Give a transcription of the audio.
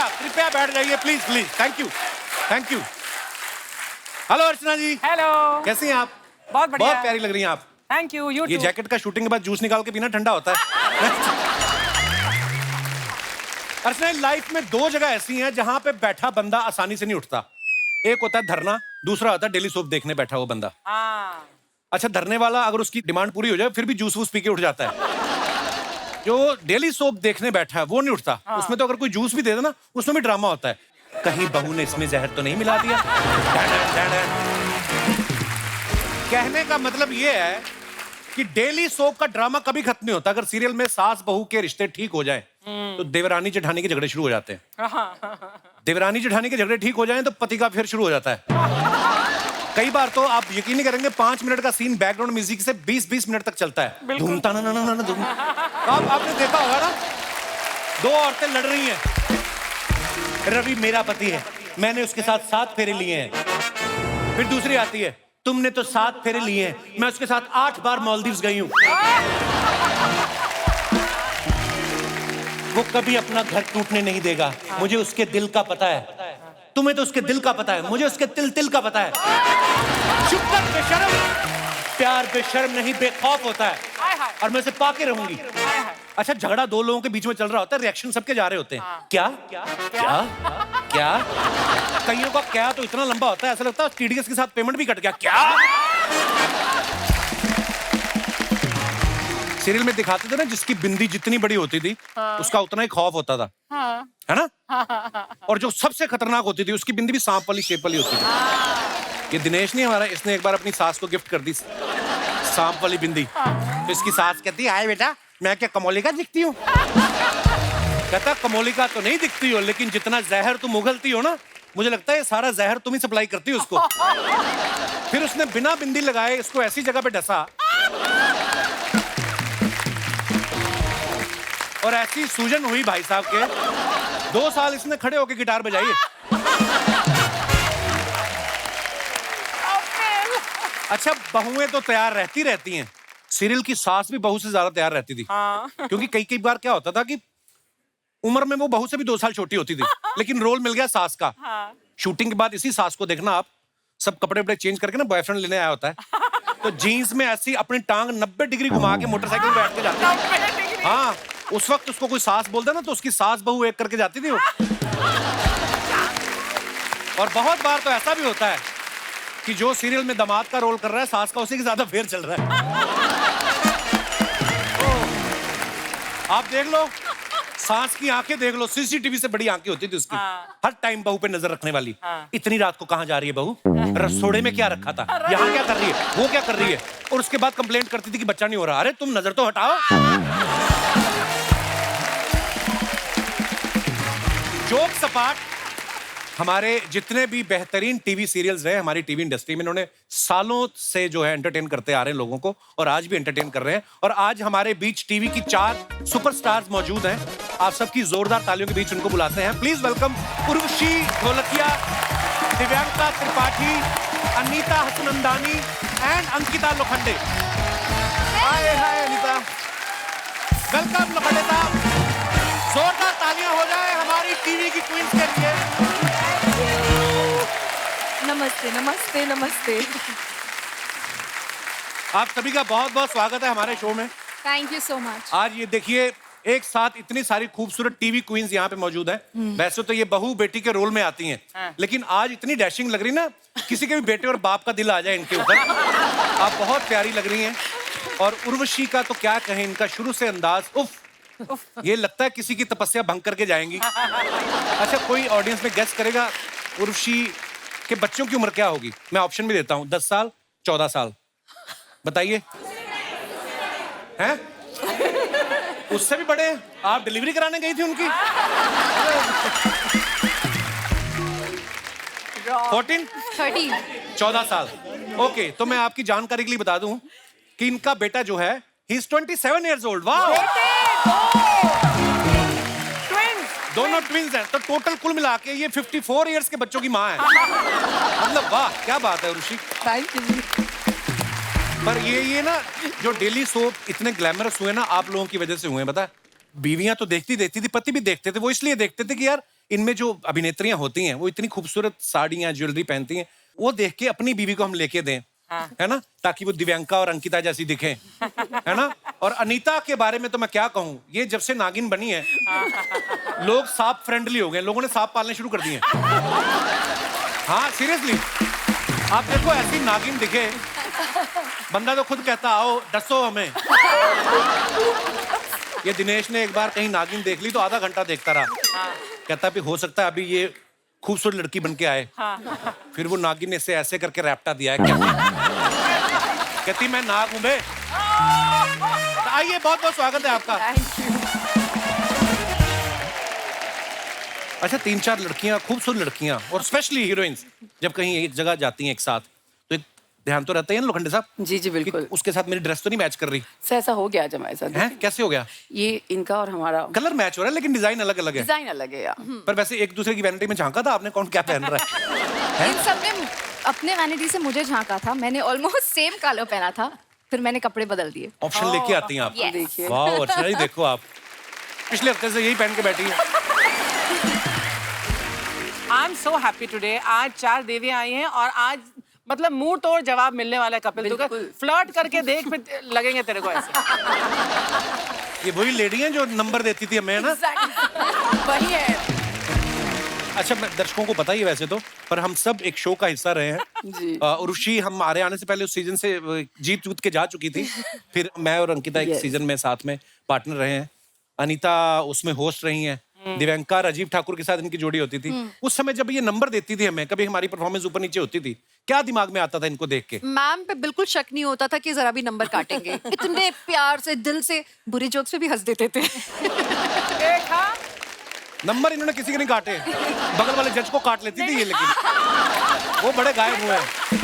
कृपया बैठ जाइए please please. Thank you thank you. Hello Archana ji. Hello. कैसी हैं आप? बहुत बढ़िया। बहुत प्यारी लग रही हैं आप। Thank you. ये जैकेट का शूटिंग के बाद जूस निकाल के पीना ठंडा होता है। अर्चना, लाइफ में दो जगह ऐसी हैं जहां पे बैठा बंदा आसानी से नहीं उठता। एक होता है धरना, दूसरा होता है डेली सोप देखने बैठा वो बंदा। हाँ। अच्छा, धरने वाला अगर उसकी डिमांड पूरी हो जाए फिर भी जूस वूस पी के उठ जाता है। जो डेली सोप देखने बैठा है वो नहीं उठता। हाँ। उसमें तो अगर कोई जूस भी दे दे ना, उसमें भी ड्रामा होता है। कहीं बहू ने इसमें जहर तो नहीं मिला दिया। कहने का मतलब ये है कि डेली सोप का ड्रामा कभी खत्म नहीं होता। अगर सीरियल में सास बहू के रिश्ते ठीक हो जाएं तो देवरानी जेठानी के झगड़े शुरू हो जाते हैं। देवरानी जेठानी के झगड़े ठीक हो जाएं तो पति का फिर शुरू हो जाता है। कई बार तो आप यकीन नहीं करेंगे, 5 मिनट का सीन बैकग्राउंड म्यूजिक से 20-20 मिनट तक चलता है। धूमता ना ना ना ना धूम। आपने देखा होगा ना, दो औरतें लड़ रही हैं। रवि मेरा पति है, मैंने उसके साथ 7 फेरे लिए हैं। फिर दूसरी आती है, तुमने तो 7 फेरे लिए हैं, मैं उसके साथ 8 बार मालदीव्स गई हूं। वो कभी अपना घर टूटने नहीं देगा, मुझे उसके दिल का पता है। तुम्हें तो उसके दिल का पता है, मुझे उसके तिल का पता है। चुप कर बेशर्म। प्यार बेशर्म नहीं बेखौफ होता है और मैं उसे पाके रहूंगी। अच्छा, झगड़ा दो लोगों के बीच में चल रहा होता है, रिएक्शन सबके जा रहे होते हैं। क्या क्या क्या क्या? कईयों का क्या तो इतना लंबा होता है ऐसा लगता है टीडीएस के साथ पेमेंट भी कट गया। क्या? सीरियल में दिखाते थे ना, जिसकी बिंदी जितनी बड़ी होती थी उसका उतना ही खौफ होता था। है ना? और जो सबसे खतरनाक होती थी उसकी बिंदी भी सांप वाली शेप वाली होती थी। ये दिनेश नहीं हमारा, इसने एक बार अपनी सास को गिफ्ट कर दी सांप वाली बिंदी। तो इसकी सास कहती है, आए बेटा, मैं क्या कमोलिका दिखती हूँ? कहता, कमोलिका तो नहीं दिखती हो, लेकिन जितना जहर तुम उगलती हो ना, मुझे लगता है सारा जहर तुम ही सप्लाई करती हो उसको। फिर उसने बिना बिंदी लगाए इसको ऐसी जगह पे डसा और ऐसी सूजन हुई भाई साहब के, 2 साल इसने खड़े होके गिटार बजाई है। अच्छा, बहुएं तो तैयार रहती हैं। सीरियल की सास भी बहू से ज्यादा तैयार रहती थी। क्योंकि कई बार क्या होता था कि उम्र में वो बहू से भी 2 साल छोटी होती थी, लेकिन रोल मिल गया सास का। शूटिंग के बाद इसी सास को देखना आप, सब कपड़े वपड़े चेंज करके ना बॉयफ्रेंड लेने आया होता है, तो जीन्स में ऐसी अपनी टांग 90 डिग्री घुमा के मोटरसाइकिल बैठ के जाती है। हाँ, उस वक्त उसको कोई सास बोलता ना तो उसकी सास बहू एक करके जाती थी वो। और बहुत बार तो ऐसा भी होता है कि जो सीरियल में दामाद का रोल कर रहा है, सास का उसी के ज्यादा फेर चल रहा है। आप देख लो, सास की आंखें देख लो, सीसीटीवी से बड़ी आंखें होती थी उसकी। हर टाइम बहू पे नजर रखने वाली। इतनी रात को कहां जा रही है बहू? रसोड़े में क्या रखा था? यहाँ क्या कर रही है? वो क्या कर रही है? और उसके बाद कंप्लेंट करती थी कि बच्चा नहीं हो रहा। अरे तुम नजर तो हटाओ। जोक सपाट, हमारे जितने भी बेहतरीन टीवी सीरियल्स रहे हमारी टीवी इंडस्ट्री में, इन्होंने सालों से जो है एंटरटेन करते आ रहे हैं लोगों को, और आज भी एंटरटेन कर रहे हैं। और आज हमारे बीच टीवी की 4 सुपरस्टार्स मौजूद हैं। आप सबकी जोरदार तालियों के बीच उनको बुलाते हैं। Please welcome Urvashi Dholakia, Divyanka Tripathi, Anita Hasnandani and Ankita Lokhande. Hi hi Anita, welcome Lokhande साहब। जोरदार तालियां हो जाए हमारी टीवी की क्वींस के लिए। नमस्ते नमस्ते नमस्ते। आप सभी का बहुत बहुत स्वागत है हमारे शो में। Thank you so much. आज ये देखिए, एक साथ इतनी सारी खूबसूरत टीवी क्वींस यहाँ पे मौजूद हैं। वैसे तो ये बहू बेटी के रोल में आती हैं, लेकिन आज इतनी डैशिंग लग रही ना, किसी के भी बेटे और बाप का दिल आ जाए इनके ऊपर। आप बहुत प्यारी लग रही हैं। और उर्वशी का तो क्या कहें, इनका शुरू से अंदाज, उफ, ये लगता है किसी की तपस्या भंग करके जाएंगी। अच्छा, कोई ऑडियंस में गेस करेगा उर्वशी के बच्चों की उम्र क्या होगी? मैं ऑप्शन भी देता हूँ, 10 साल, 14 साल। बताइए। हैं? उससे भी बड़े? आप डिलीवरी कराने गई थी उनकी? 14? 13। 14 साल। ओके, तो मैं आपकी जानकारी के लिए बता दूं कि इनका बेटा जो है, he is 27 years old। वाह! दोनों ट्विंस हैं, तो टोटल कुल मिला के ये 54 इयर्स के बच्चों की माँ है। मतलब वाह, क्या बात है उर्वशी। Thank you. पर ये ना, जो डेली सोप इतने ग्लैमरस हुए ना, आप लोगों की वजह से हुए। बता, बीवियां तो देखती थी, पति भी देखते थे। वो इसलिए देखते थे कि यार इनमें जो अभिनेत्रियां होती हैं वो इतनी खूबसूरत साड़ियां ज्वेलरी पहनती हैं, वो देख के अपनी बीवी को हम लेके दें, है ना, ताकि वो दिव्यांका और अंकिता जैसी दिखें, है ना। और अनीता के बारे में तो मैं क्या कहूं, ये जब से नागिन बनी है लोग सांप फ्रेंडली हो गए, लोगों ने सांप पालने शुरू कर दिए। हाँ सीरियसली, आप देखो ऐसी नागिन दिखे, बंदा तो खुद कहता आओ डसो हमें। ये दिनेश ने एक बार कहीं नागिन देख ली तो आधा घंटा देखता रहा, कहता भी हो सकता है अभी ये खूबसूरत लड़की बन के आए। फिर वो नागिन ने इसे ऐसे करके रैप्टा दिया है, कहती मैं नाग हूं बे। आइए, बहुत बहुत स्वागत है आपका। अच्छा, 3-4 लड़कियां, खूबसूरत लड़कियां और स्पेशली हीरोइंस जब कहीं एक जगह जाती हैं एक साथ, तो एक ध्यान तो रहता है ना लोखंडे साहब। जी जी बिल्कुल। उसके साथ मेरी ड्रेस तो नहीं मैच कर रही सर ऐसा हो गया आज हमारे साथ। है, कैसे हो गया? ये इनका और हमारा कलर मैच हो रहा है लेकिन डिजाइन अलग अलग है। डिजाइन अलग है यार। पर वैसे एक दूसरे की वैनिटी में झांका था आपने, कौन क्या पहन रहा है? इन सब ने अपने वैनिटी से मुझे झांका था, मैंने ऑलमोस्ट सेम कलर पहना था, फिर मैंने कपड़े बदल दिए। ऑप्शन लेके आती हैं आप। Yes. देखिए वाह, अच्छा ही देखो आप पिछले हफ्ते से यही पहन के बैठी है। I am so happy today. आज 4 देवियां आई हैं और आज मतलब मुंह तोड़ जवाब मिलने वाला है कपिल। तू फ्लर्ट करके देख, फिर लगेंगे तेरे को ऐसे। ये वही लेडी हैं जो नंबर देती थी हमें, है ना? वही है। अच्छा, मैं दर्शकों को पता ही है वैसे तो, पर हम सब एक शो का हिस्सा रहे हैं जी। उर्वशी हमारे आने से पहले उस सीजन से जीत जूत के जा चुकी थी। फिर मैं और अंकिता एक Yes. सीजन में साथ में पार्टनर रहे हैं। अनीता उसमें होस्ट रही हैं। दिव्यांका राजीव ठाकुर के साथ इनकी जोड़ी होती थी। उस समय जब ये नंबर देती थी हमें, कभी हमारी परफॉर्मेंस ऊपर नीचे होती थी, क्या दिमाग में आता था इनको देख के? मैम पे बिल्कुल शक नहीं होता था कि जरा भी नंबर काटेंगे। इतने प्यार से, दिल से, बुरे जोक्स पे भी हंस देते थे। देखा, नंबर इन्होंने किसी के नहीं काटे, बगल वाले जज को काट लेती थी ये, लेकिन वो बड़े गायब हुए हैं।